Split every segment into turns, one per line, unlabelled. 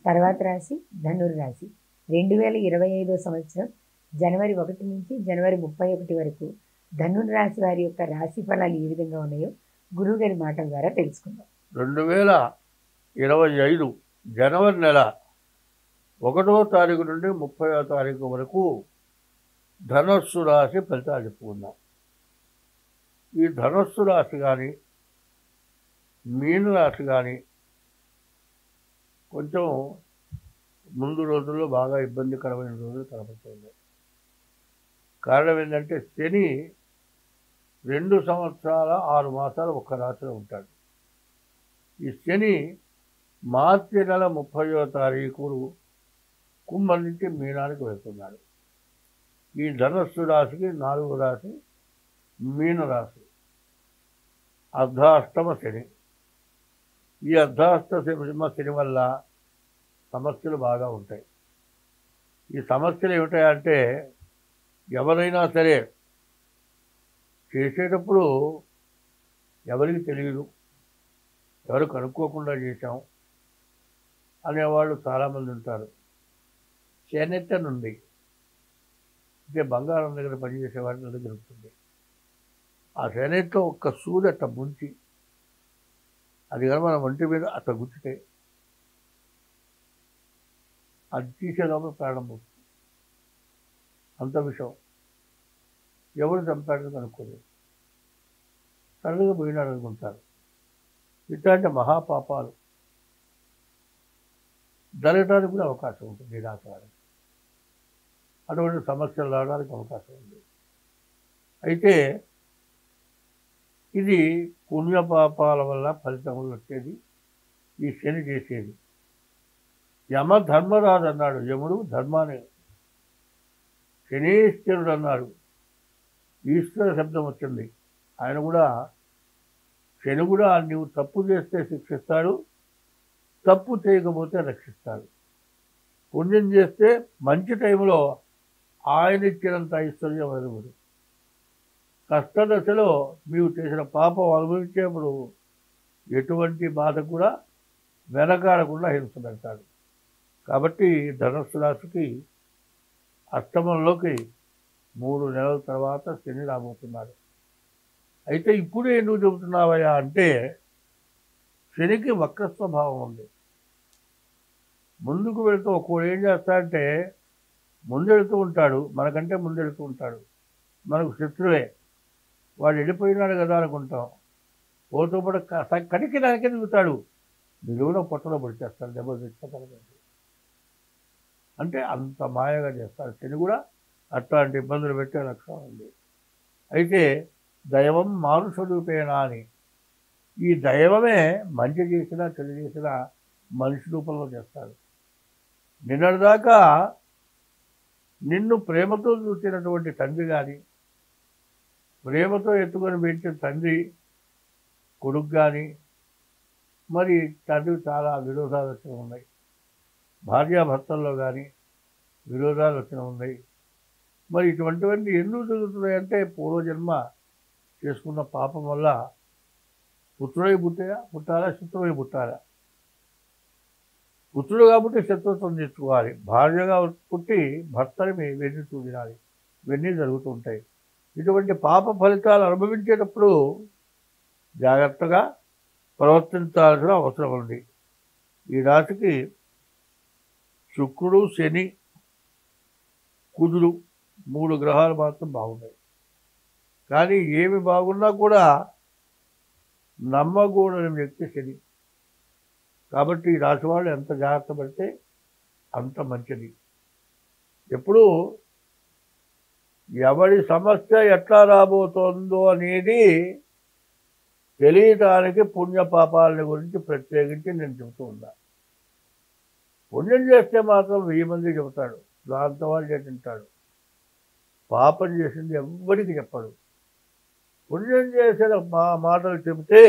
తర్వాత రాశి ధనుర్ రాశి. 2025 సంవత్సరం జనవరి 1 నుంచి జనవరి 31 వరకు ధనుర్ రాశి వారి యొక్క రాశి ఫలాలు ఏ విధంగా ఉన్నాయో గురువుగారి మాటల ద్వారా తెలుసుకుందాం.
2025 జనవరి నెల 1వ తారీఖు నుండి 30వ తారీఖు వరకు ధనస్సు రాశి ఫలితాలు చెప్పుకుందాం. ఈ ధనస్సు రాశి కానీ మీన రాశి కానీ కొంచెం ముందు రోజుల్లో బాగా ఇబ్బందికరమైన రోజులు కనబడుతుంది. కారణం ఏంటంటే శని 2 సంవత్సరాల 6 మాసాలు ఒక్క రాశిలో ఉంటాడు. ఈ శని మార్చి నెల 30వ తారీఖు కుంభం నుంచి మీనానికి వెళ్తున్నాడు. ఈ ధనస్సు రాశికి 4వ రాశి మీన రాశి. అర్ధాష్టమ శని. ఈ అర్ధాష్టమ శని వల్ల సమస్యలు బాగా ఉంటాయి. ఈ సమస్యలు ఏమిటాయంటే ఎవరైనా సరే చేసేటప్పుడు ఎవరికి తెలియదు, ఎవరు కనుక్కోకుండా చేశాం అనేవాళ్ళు చాలామంది ఉంటారు. చేనేత నుండి అంటే బంగారం దగ్గర పనిచేసే వాటి దగ్గర ఉంటుంది. ఆ చేనేతలో ఒక్క సూది అట్ట ముంచి అది కానీ మన ఒంటి మీద అట్ట గుచ్చితే అది తీసే లోపల ప్రాణం పోతుంది. అంత విషయం. ఎవరు చంపాడని కనుక్కోలేదు, సడన్గా పోయినాడు అనుకుంటారు. ఇట్లాంటి మహాపాపాలు జరగడానికి కూడా అవకాశం ఉంటుంది. ఈ రాశి వారికి అటువంటి సమస్యలు రావడానికి అవకాశం ఉంది. అయితే ఇది పుణ్యపాపాల వల్ల ఫలితములు వచ్చేది ఈ శని చేసేది. యమ ధర్మరాజు అన్నాడు, యముడు ధర్మాన్ని, శనీశ్వరుడు అన్నాడు, ఈశ్వర శబ్దం వచ్చింది. ఆయన కూడా శని కూడా నువ్వు తప్పు చేస్తే శిక్షిస్తాడు, తప్పు చేయకపోతే రక్షిస్తాడు. పుణ్యం చేస్తే మంచి టైంలో ఆయన ఇచ్చినంత ఐశ్వర్యం అనుభూతి. కష్టదశలో మీరు చేసిన పాపం అనుభవించేప్పుడు ఎటువంటి బాధ కూడా వెనకాడకుండా హింస పెడతాడు. కాబట్టి ధనుస్సు రాశికి అష్టమంలోకి 3 నెలల తర్వాత శని రాబోతున్నాడు. అయితే ఇప్పుడు ఎందుకు చెబుతున్నావయ్యా అంటే శనికి వక్ర స్వభావం ఉంది. ముందుకు వెళుతూ ఒక్కోడు ఏం చేస్తాడంటే ముందెడుతూ ఉంటాడు, మనకంటే ముందెడుతూ ఉంటాడు, మనకు శత్రువే, వాడు వెళ్ళిపోయినాడు కదా అనుకుంటాం. పోతూ పాటు కడికి దానికే దిగుతాడు, నిలువున పొట్టలో పడిచేస్తాడు, దెబ్బ తెచ్చుకోగలగాడు. అంటే అంత మాయగా చేస్తాడు. శని కూడా అట్లాంటి ఇబ్బందులు పెట్టే లక్షణం ఉంది. అయితే దైవం మానుషరూపేణా అని, ఈ దైవమే మంచి చేసినా చెడు చేసినా మనిషి రూపంలో చేస్తాడు. నిన్నటిదాకా నిన్ను ప్రేమతో చూసినటువంటి తండ్రి కానీ, ప్రేమతో ఎత్తుకొని పెంచిన తండ్రి కొడుకు కానీ, మరి తండ్రి చాలా విరోధాలు వచ్చిన ఉన్నాయి. భార్యాభర్తల్లో కానీ విరోధాలు వచ్చిన ఉన్నాయి. మరి ఇటువంటివన్నీ ఎందుకు జరుగుతున్నాయంటే పూర్వజన్మ చేసుకున్న పాపం వల్ల. పుత్రుడై పుట్టాలా, శత్రువై పుట్టాలా? పుత్రుడు కాబట్టి శత్రుత్వం తెచ్చుకోవాలి, భార్యగా పుట్టి భర్తని వెన్ను చూడాలి. ఇవన్నీ జరుగుతూ ఉంటాయి. ఇటువంటి పాప ఫలితాలు అనుభవించేటప్పుడు జాగ్రత్తగా ప్రవర్తించాల్సిన అవసరం ఉంది. ఈ రాశికి శుక్రుడు, శని, కుజుడు 3 గ్రహాలు మాత్రం బాగున్నాయి. కానీ ఏమి బాగున్నా కూడా నమ్మకూడని వ్యక్తి శని. కాబట్టి ఈ రాశి వాళ్ళు ఎంత జాగ్రత్త పడితే అంత మంచిది. ఎప్పుడు ఎవరి సమస్య ఎట్లా రాబోతోందో అనేది తెలియటానికి పుణ్యపాపాలని గురించి ప్రత్యేకించి నేను చెబుతూ ఉన్నా. పుణ్యం చేస్తే మాత్రం 1000 మంది చెబుతాడు, దాంతో వాళ్ళు తింటాడు. పాపం చేసింది ఎవ్వరికి చెప్పడు. పుణ్యం చేసిన మాటలు చెబితే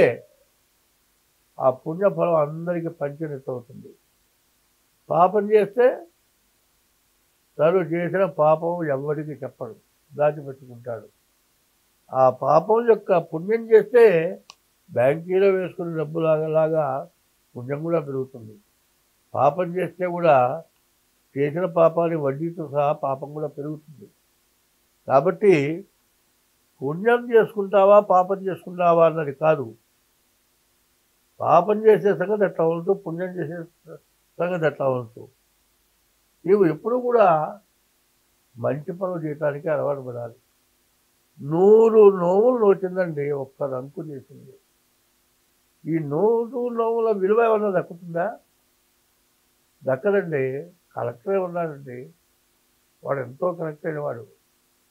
ఆ పుణ్యఫలం అందరికీ పంచినట్టు అవుతుంది. పాపం చేస్తే తను చేసిన పాపం ఎవరికి చెప్పడు, దాచిపెట్టుకుంటాడు. ఆ పాపం యొక్క పుణ్యం చేస్తే బ్యాంకీలో వేసుకున్న డబ్బులాగా పుణ్యం కూడా పెరుగుతుంది. పాపం చేస్తే కూడా చేసిన పాపాన్ని వడ్డీతో సహా పాపం కూడా పెరుగుతుంది. కాబట్టి పుణ్యం చేసుకుంటావా పాపం చేసుకుంటావా అన్నది కాదు. పాపం చేసే సంగతి ఎట్లా ఉంటూ, పుణ్యం చేసే సంగతి ఎట్లా ఉంటూ, నీవు ఎప్పుడు కూడా మంచి పనులు చేయడానికి అలవాటు పడాలి. 100 నోములు నోచిందండి, ఒక్క రంకు చేసింది. ఈ 100 నోముల విలువ ఏమన్నా దక్కుతుందా? దక్కదండి. కలెక్టరే ఉన్నాడండి, వాడు ఎంతో కనెక్ట్ అయిన వాడు,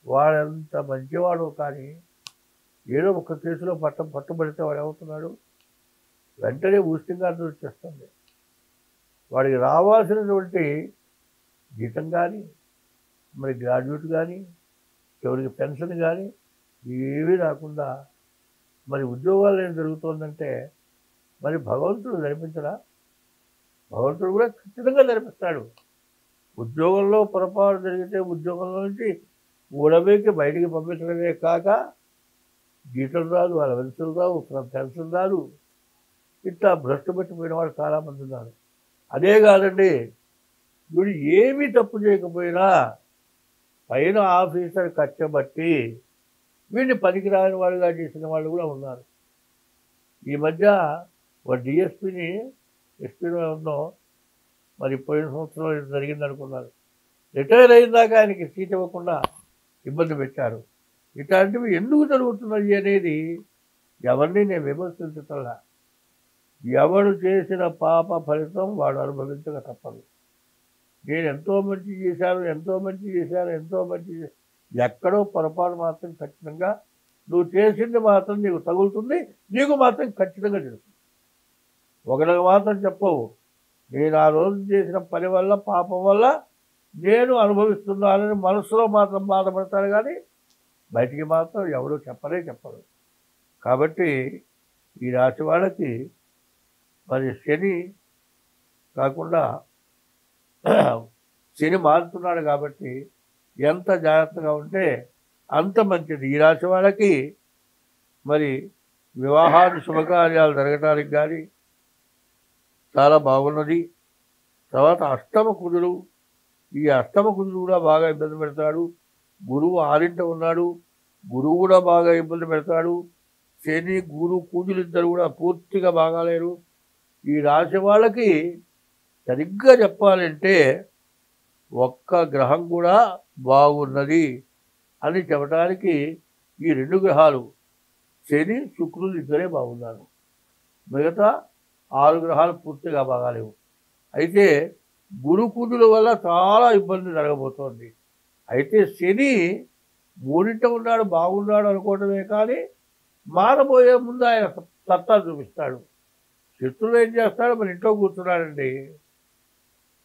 వాడెంత మంచివాడు, కానీ ఏదో ఒక కేసులో పట్టుబడితే వాడు ఏమవుతున్నాడు, వెంటనే ఊస్టింగ్ ఆర్డర్ వచ్చేస్తుంది. వాడికి రావాల్సినటువంటి జీతం కానీ, మరి గ్రాడ్యుయేట్ కానీ, చివరికి పెన్షన్ కానీ ఏమీ రాకుండా మరి ఉద్యోగాలు ఏం జరుగుతుందంటే, మరి భగవంతుడు జరిపించడా? భగవంతుడు కూడా ఖచ్చితంగా జరిపిస్తాడు. ఉద్యోగంలో పొరపాటు జరిగితే ఉద్యోగంలో నుంచి ఊడబేకి బయటికి పంపించడమే కాక జీతం రాదు, వాళ్ళ వెలుసులు రావు, పెన్షన్ రాదు. ఇట్లా భ్రష్టు పెట్టిపోయిన వాళ్ళు చాలామంది ఉన్నారు. అదే కాదండి, వీడు ఏమీ తప్పు చేయకపోయినా పైన ఆఫీసర్ కచ్చబట్టి వీడిని పనికిరాని వాడుగా చేసిన వాళ్ళు కూడా ఉన్నారు. ఈ మధ్య ఒక డిఎస్పీని ఎస్పీలో ఉన్నో మరి పోయిన సంవత్సరం జరిగింది అనుకున్నారు, రిటైర్ అయిందాక ఆయనకి సీట్ ఇవ్వకుండా ఇబ్బంది పెట్టారు. ఇట్లాంటివి ఎందుకు జరుగుతున్నాయి అనేది ఎవరిని నేను విమర్శించటంలా. ఎవడు చేసిన పాప ఫలితం వాడు అనుభవించక తప్పదు. నేను ఎంతో మంచి చేశాను, ఎక్కడో పొరపాటు మాత్రం ఖచ్చితంగా నువ్వు చేసింది మాత్రం నీకు తగులుతుంది, నీకు మాత్రం ఖచ్చితంగా తెలుస్తుంది. ఒకరికి మాత్రం చెప్పవు, నేను ఆ రోజు చేసిన పని వల్ల పాపం వల్ల నేను అనుభవిస్తున్నానని మనసులో మాత్రం బాధపడతాడు, కానీ బయటికి మాత్రం ఎవడో చెప్పరు. కాబట్టి ఈ రాశి వాళ్ళకి మరి శని కాకుండా శని మారుతున్నాడు కాబట్టి ఎంత జాగ్రత్తగా ఉంటే అంత మంచిది. ఈ రాశి వాళ్ళకి మరి వివాహాది శుభకార్యాలు జరగటానికి కానీ చాలా బాగున్నది. తర్వాత అష్టమ కుజుడు, ఈ అష్టమ కుజుడు కూడా బాగా ఇబ్బంది పెడతాడు. గురువు 6ంట ఉన్నాడు, గురువు కూడా బాగా ఇబ్బంది పెడతాడు. శని గురు కుజులు ఇద్దరు కూడా పూర్తిగా బాగాలేరు. ఈ రాశి వాళ్ళకి సరిగ్గా చెప్పాలంటే ఒక్క గ్రహం కూడా బాగున్నది అని చెప్పడానికి ఈ 2 గ్రహాలు శని శుక్రులు ఇద్దరే బాగున్నారు. మిగతా 6 గ్రహాలు పూర్తిగా బాగాలేవు. అయితే గురు కుజుల వల్ల చాలా ఇబ్బంది జరగబోతోంది. అయితే శని 3ంట ఉన్నాడు, బాగున్నాడు అనుకోవటమే కానీ మారబోయే ముందు ఆయన సత్తా చూపిస్తాడు. శత్రువు ఏం చేస్తాడు, మన ఇంట్లో కూర్చున్నాడండి,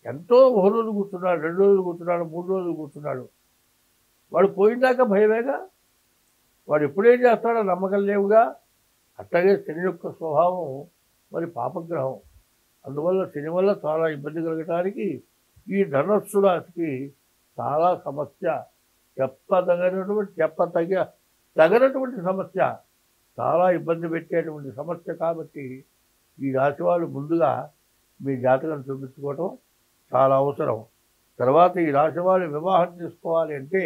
ఎంతో 1 రోజు కూర్చున్నాడు, 2 రోజులు కూర్చున్నాడు, 3 రోజులు కూర్చున్నాడు, వాడు పోయిందాక భయమేగా. వాడు ఎప్పుడేం చేస్తాడో నమ్మకం లేవుగా. అట్లాగే శని యొక్క స్వభావం మరి పాపగ్రహం. అందువల్ల శని వల్ల చాలా ఇబ్బంది కలగటానికి ఈ ధనస్సు రాశికి చాలా సమస్య, తగనటువంటి సమస్య, చాలా ఇబ్బంది పెట్టేటువంటి సమస్య. కాబట్టి ఈ రాశి వాళ్ళు ముందుగా మీ జాతకం చూపించుకోవటం చాలా అవసరం. తర్వాత ఈ రాశి వాళ్ళు వివాహం చేసుకోవాలి అంటే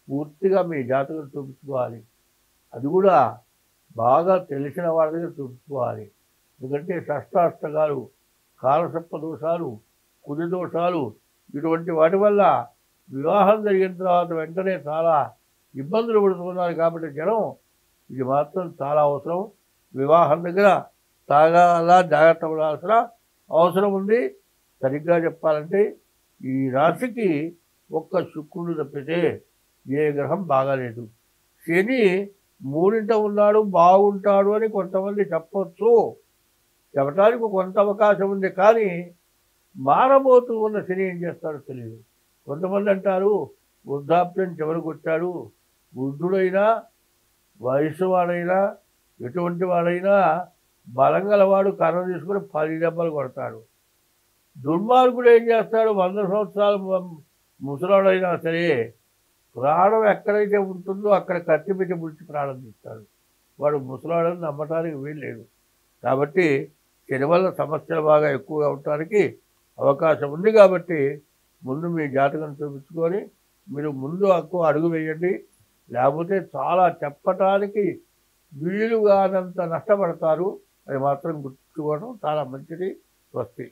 పూర్తిగా మీ జాతకం చూపించుకోవాలి. అది కూడా బాగా తెలిసిన వాళ్ళ దగ్గర చూపించుకోవాలి. ఎందుకంటే షష్టాష్టకాలు, కాలసర్ప దోషాలు, కుజ దోషాలు, ఇటువంటి వాటి వల్ల వివాహం జరిగిన తర్వాత వెంటనే చాలా ఇబ్బందులు పడుతున్నారు. కాబట్టి జనం ఇది మాత్రం చాలా అవసరం. వివాహం దగ్గర చాలా జాగ్రత్త పడాల్సిన అవసరం ఉంది. సరిగ్గా చెప్పాలంటే ఈ రాశికి ఒక్క శుక్రుడు తప్పితే ఏ గ్రహం బాగాలేదు. శని 3ంట ఉన్నాడు, బాగుంటాడు అని కొంతమంది చెప్పచ్చు, చెప్పడానికి కొంత అవకాశం ఉంది. కానీ మారబోతూ ఉన్న శని ఏం చేస్తాడో తెలియదు. కొంతమంది అంటారు వృద్ధాప్యం చివరికి వచ్చాడు, వృద్ధుడైనా వయసు వాడైనా ఎటువంటి వాడైనా బలం గలవాడు కర్ర తీసుకుని 10 దెబ్బలు కొడతాడు. దుర్మార్గుడు ఏం చేస్తాడు, 100 సంవత్సరాలు ముసలాడైనా సరే ప్రాణం ఎక్కడైతే ఉంటుందో అక్కడ కత్తి పెట్టి ముడిచి ప్రాణం తీస్తాడు. వాడు ముసలాడని నమ్మటానికి వీల్లేదు. కాబట్టి శని వల్ల సమస్యలు బాగా ఎక్కువగా ఉండటానికి అవకాశం ఉంది. కాబట్టి ముందు మీ జాతకం చూపించుకొని మీరు ముందు అడుగు వేయండి. లేకపోతే చాలా చెప్పటానికి వీలు కానంత నష్టపడతారు. అది మాత్రం గుర్తుంచుకోవడం చాలా మంచిది. స్వస్తి.